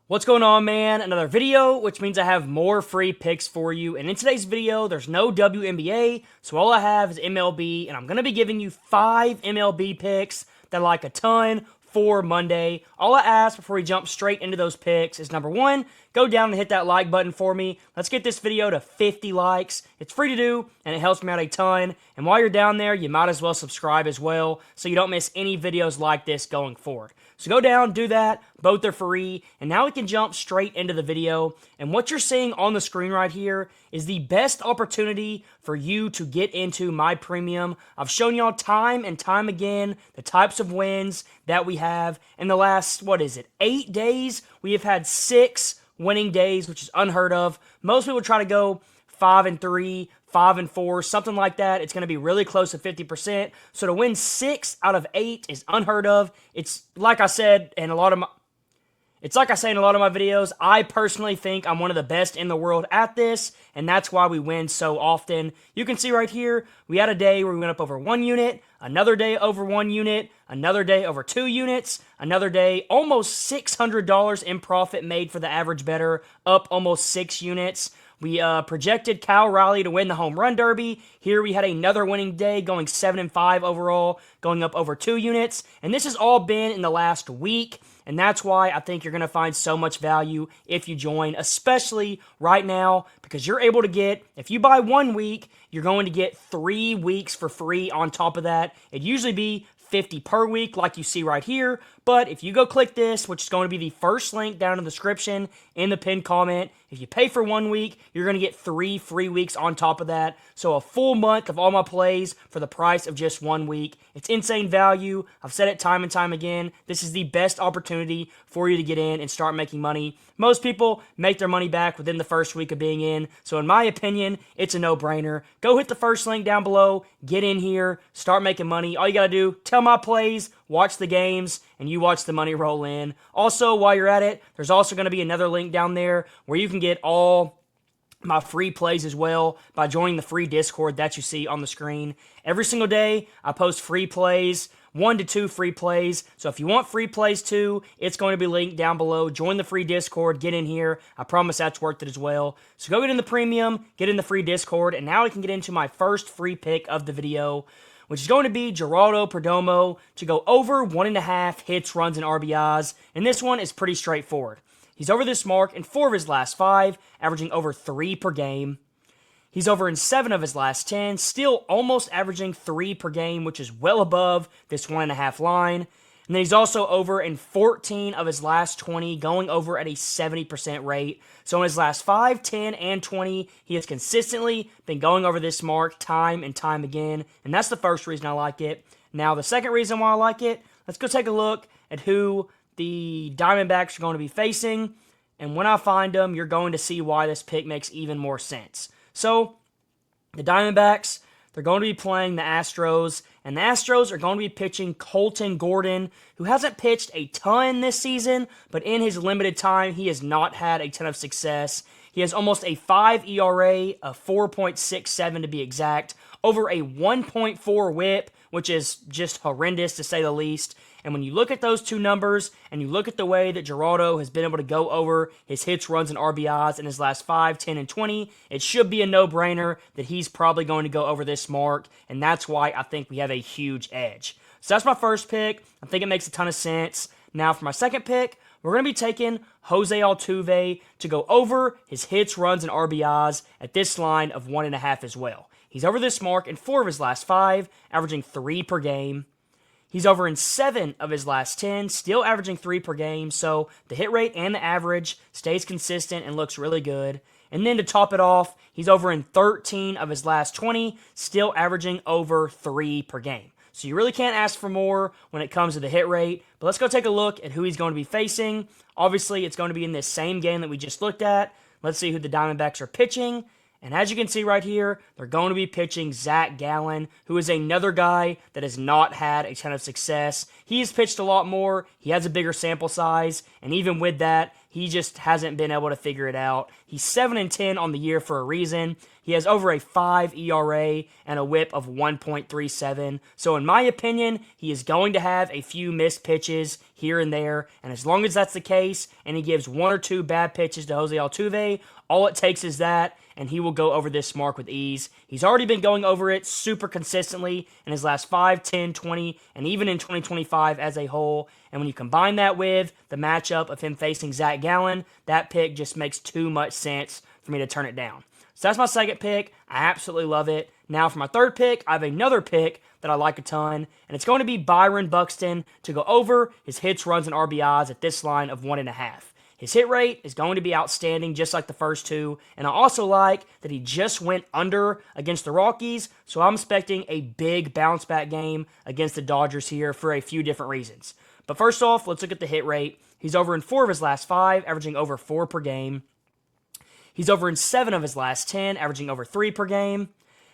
What's going on, man? Another video, which means I have more free picks for you. And in today's video, there's no WNBA, so all I have is MLB, and I'm going to be giving you 5 MLB picks that I like a ton for Monday. All I ask before we jump straight into those picks is number 1, go down and hit that like button for me. Let's get this video to 50 likes. It's free to do, and it helps me out a ton. And while you're down there, you might as well subscribe as well so you don't miss any videos like this going forward. So go down, do that. Both are free. And now we can jump straight into the video. And what you're seeing on the screen right here is the best opportunity for you to get into my premium. I've shown y'all time and time again the types of wins that we have. In the last, 8 days, we have had 6 winning days, which is unheard of. Most people try to go 5-3, 5-4, something like that. It's going to be really close to 50%. So to win 6 out of 8 is unheard of. It's like I said in a lot of my videos, I personally think I'm one of the best in the world at this, and that's why we win so often. You can see right here, we had a day where we went up over 1 unit, another day over 1 unit, another day over 2 units, another day almost $600 in profit made for the average bettor, up almost 6 units. We projected Cal Riley to win the home run derby. Here we had another winning day, going 7-5 overall, going up over 2 units. And this has all been in the last week. And that's why I think you're going to find so much value if you join, especially right now, because you're able to get, if you buy 1 week, you're going to get 3 weeks for free on top of that. It'd usually be $50 per week like you see right here, but if you go click this, which is going to be the first link down in the description in the pinned comment, if you pay for 1 week, you're going to get 3 free weeks on top of that. So a full month of all my plays for the price of just 1 week. It's insane value. I've said it time and time again. This is the best opportunity for you to get in and start making money. Most people make their money back within the first week of being in. So in my opinion, it's a no-brainer. Go hit the first link down below, get in here, start making money. All you got to do, tell my plays, watch the games, and you watch the money roll in. Also, while you're at it, there's also going to be another link down there where you can get all my free plays as well by joining the free Discord that you see on the screen. Every single day, I post free plays, 1 to 2 free plays. So if you want free plays too, it's going to be linked down below. Join the free Discord, get in here. I promise that's worth it as well. So go get in the premium, get in the free Discord, and now we can get into my first free pick of the video, which is going to be Geraldo Perdomo to go over 1.5 hits, runs, and RBIs. And this one is pretty straightforward. He's over this mark in 4 of his last 5, averaging over 3 per game. He's over in 7 of his last 10, still almost averaging 3 per game, which is well above this 1.5 line. And then he's also over in 14 of his last 20, going over at a 70% rate. So in his last 5, 10, and 20, he has consistently been going over this mark time and time again. And that's the first reason I like it. Now, the second reason why I like it, let's go take a look at who the Diamondbacks are going to be facing. And when I find them, you're going to see why this pick makes even more sense. So, the Diamondbacks, they're going to be playing the Astros, and the Astros are going to be pitching Colton Gordon, who hasn't pitched a ton this season, but in his limited time, he has not had a ton of success. He has almost a 5 ERA, a 4.67 to be exact, over a 1.4 whip, which is just horrendous to say the least. And when you look at those two numbers, and you look at the way that Geraldo has been able to go over his hits, runs, and RBIs in his last 5, 10, and 20, it should be a no-brainer that he's probably going to go over this mark, and that's why I think we have a huge edge. So that's my first pick. I think it makes a ton of sense. Now for my second pick, we're going to be taking Jose Altuve to go over his hits, runs, and RBIs at this line of 1.5 as well. He's over this mark in 4 of his last 5, averaging 3 per game. He's over in 7 of his last 10, still averaging 3 per game, so the hit rate and the average stays consistent and looks really good. And then to top it off, he's over in 13 of his last 20, still averaging over 3 per game. So you really can't ask for more when it comes to the hit rate, but let's go take a look at who he's going to be facing. Obviously, it's going to be in this same game that we just looked at. Let's see who the Diamondbacks are pitching. And as you can see right here, they're going to be pitching Zach Gallen, who is another guy that has not had a ton of success. He has pitched a lot more. He has a bigger sample size. And even with that, He just hasn't been able to figure it out. He's 7-10 on the year for a reason. He has over a 5 ERA and a whip of 1.37. So in my opinion, he is going to have a few missed pitches here and there. And as long as that's the case, and he gives 1 or 2 bad pitches to Jose Altuve, all it takes is that, and he will go over this mark with ease. He's already been going over it super consistently in his last 5, 10, 20, and even in 2025 as a whole. And when you combine that with the matchup of him facing Zach Gallen, that pick just makes too much sense for me to turn it down. So that's my second pick. I absolutely love it. Now for my third pick, I have another pick that I like a ton, and it's going to be Byron Buxton to go over his hits, runs, and RBIs at this line of 1.5. His hit rate is going to be outstanding, just like the first two, and I also like that he just went under against the Rockies, so I'm expecting a big bounce-back game against the Dodgers here for a few different reasons. But first off, let's look at the hit rate. He's over in 4 of his last 5, averaging over 4 per game. He's over in 7 of his last 10, averaging over 3 per game.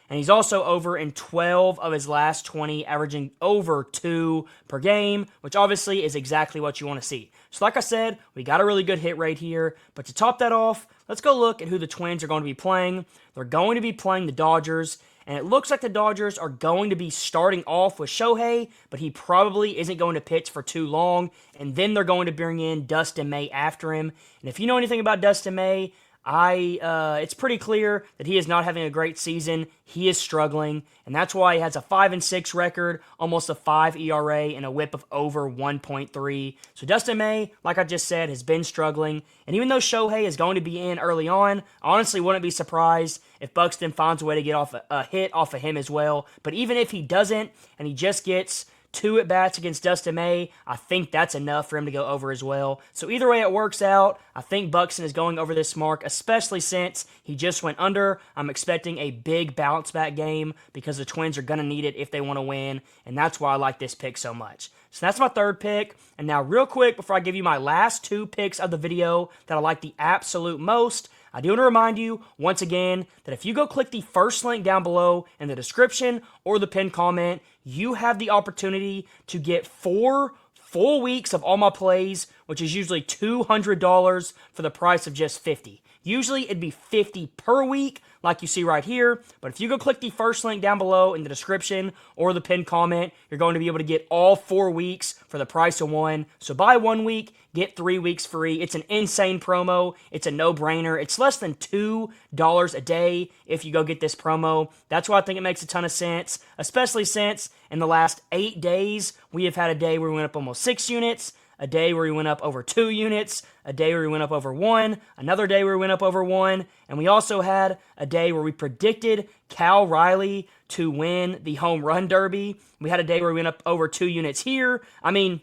And he's also over in 12 of his last 20, averaging over 2 per game, which obviously is exactly what you want to see. So like I said, we got a really good hit rate here. But to top that off, let's go look at who the Twins are going to be playing. They're going to be playing the Dodgers. And it looks like the Dodgers are going to be starting off with Shohei, but he probably isn't going to pitch for too long. And then they're going to bring in Dustin May after him. And if you know anything about Dustin May, it's pretty clear that he is not having a great season. He is struggling, and that's why he has a 5-6 record, almost a 5 ERA, and a whip of over 1.3. So Dustin May, like I just said, has been struggling, and even though Shohei is going to be in early on, I honestly wouldn't be surprised if Buxton finds a way to get off a hit off of him as well. But even if he doesn't, and he just gets 2 at-bats against Dustin May, I think that's enough for him to go over as well. So either way it works out, I think Buxton is going over this mark, especially since he just went under. I'm expecting a big bounce-back game because the Twins are going to need it if they want to win, and that's why I like this pick so much. So that's my third pick. And now real quick, before I give you my last 2 picks of the video that I like the absolute most, I do want to remind you, once again, that if you go click the first link down below in the description or the pinned comment, you have the opportunity to get 4 full weeks of all my plays, which is usually $200 for the price of just $50. Usually it'd be $50 per week, like you see right here. But if you go click the first link down below in the description or the pinned comment, you're going to be able to get all 4 weeks for the price of 1. So buy 1 week, get 3 weeks free. It's an insane promo. It's a no-brainer. It's less than $2 a day if you go get this promo. That's why I think it makes a ton of sense, especially since in the last 8 days, we have had a day where we went up almost 6 units, a day where we went up over 2 units, a day where we went up over 1, another day where we went up over 1, and we also had a day where we predicted Cal Riley to win the home run derby. We had a day where we went up over 2 units here. I mean,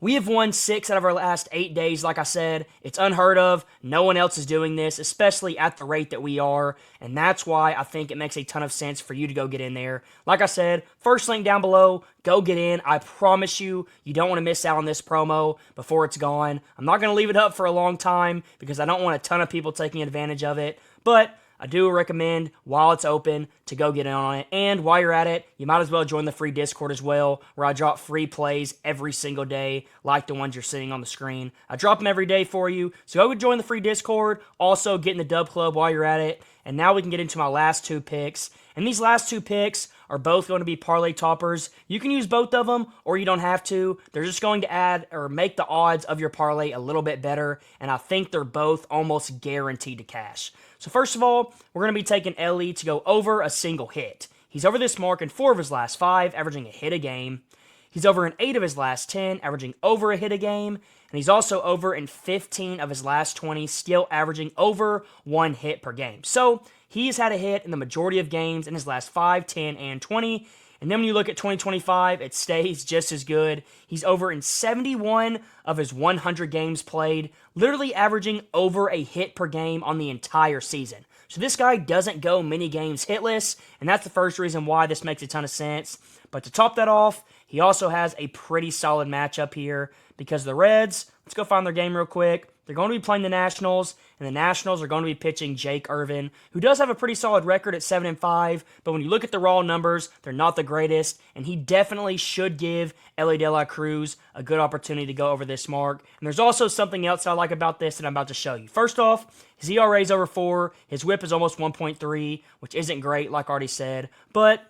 we have won 6 out of our last 8 days, like I said. It's unheard of. No one else is doing this, especially at the rate that we are, and that's why I think it makes a ton of sense for you to go get in there. Like I said, first link down below, go get in. I promise you, you don't want to miss out on this promo before it's gone. I'm not going to leave it up for a long time because I don't want a ton of people taking advantage of it, but I do recommend, while it's open, to go get in on it. And while you're at it, you might as well join the free Discord as well, where I drop free plays every single day, like the ones you're seeing on the screen. I drop them every day for you, so go join the free Discord. Also, get in the Dub Club while you're at it. And now we can get into my last 2 picks. And these last 2 picks are both going to be parlay toppers. You can use both of them, or you don't have to. They're just going to add or make the odds of your parlay a little bit better, and I think they're both almost guaranteed to cash. So first of all, we're going to be taking Elly to go over a single hit. He's over this mark in 4 of his last 5, averaging a hit a game. He's over in 8 of his last 10, averaging over a hit a game. And he's also over in 15 of his last 20, still averaging over 1 hit per game. So he's had a hit in the majority of games in his last 5, 10, and 20. And then when you look at 2025, it stays just as good. He's over in 71 of his 100 games played, literally averaging over a hit per game on the entire season. So this guy doesn't go many games hitless, and that's the first reason why this makes a ton of sense. But to top that off, he also has a pretty solid matchup here because the Reds, let's go find their game real quick. they're going to be playing the Nationals, and the Nationals are going to be pitching Jake Irvin, who does have a pretty solid record at 7-5, but when you look at the raw numbers, they're not the greatest, and he definitely should give Elly De La Cruz a good opportunity to go over this mark. And there's also something else I like about this that I'm about to show you. First off, his ERA is over 4, his whip is almost 1.3, which isn't great, like I already said, but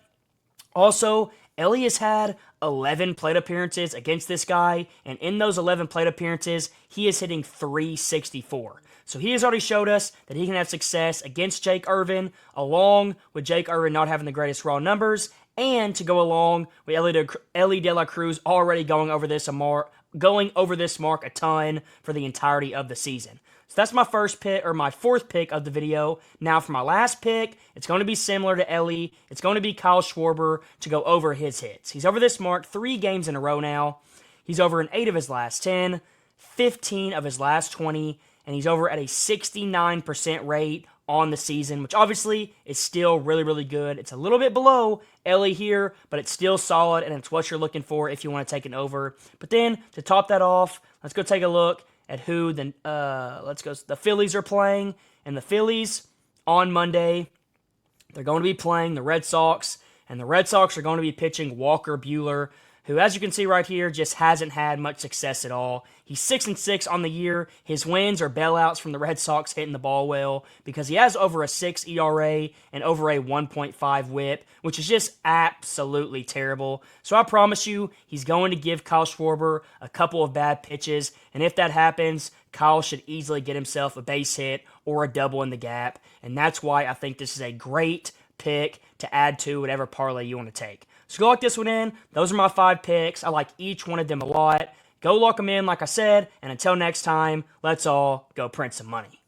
also, Elly has had 11 plate appearances against this guy, and in those 11 plate appearances, he is hitting .364. So he has already showed us that he can have success against Jake Irvin, along with Jake Irvin not having the greatest raw numbers, and to go along with Elly De La Cruz already going over this mark a ton for the entirety of the season. So that's my first pick, or my fourth pick of the video. Now for my last pick, it's going to be similar to Elly. It's going to be Kyle Schwarber to go over his hits. He's over this mark 3 games in a row now. He's over in 8 of his last 10, 15 of his last 20, and he's over at a 69% rate on the season, which obviously is still really, really good. It's a little bit below Elly here, but it's still solid, and it's what you're looking for if you want to take an over. But then, to top that off, let's go take a look at who the Phillies are playing. And the Phillies, on Monday, they're going to be playing the Red Sox, and the Red Sox are going to be pitching Walker Buehler, who, as you can see right here, just hasn't had much success at all. He's 6-6 on the year. His wins are bailouts from the Red Sox hitting the ball well, because he has over a 6 ERA and over a 1.5 whip, which is just absolutely terrible. So I promise you, he's going to give Kyle Schwarber a couple of bad pitches, and if that happens, Kyle should easily get himself a base hit or a double in the gap, and that's why I think this is a great pick to add to whatever parlay you want to take. So go lock this one in. Those are my 5 picks. I like each one of them a lot. Go lock them in, like I said, and until next time, let's all go print some money.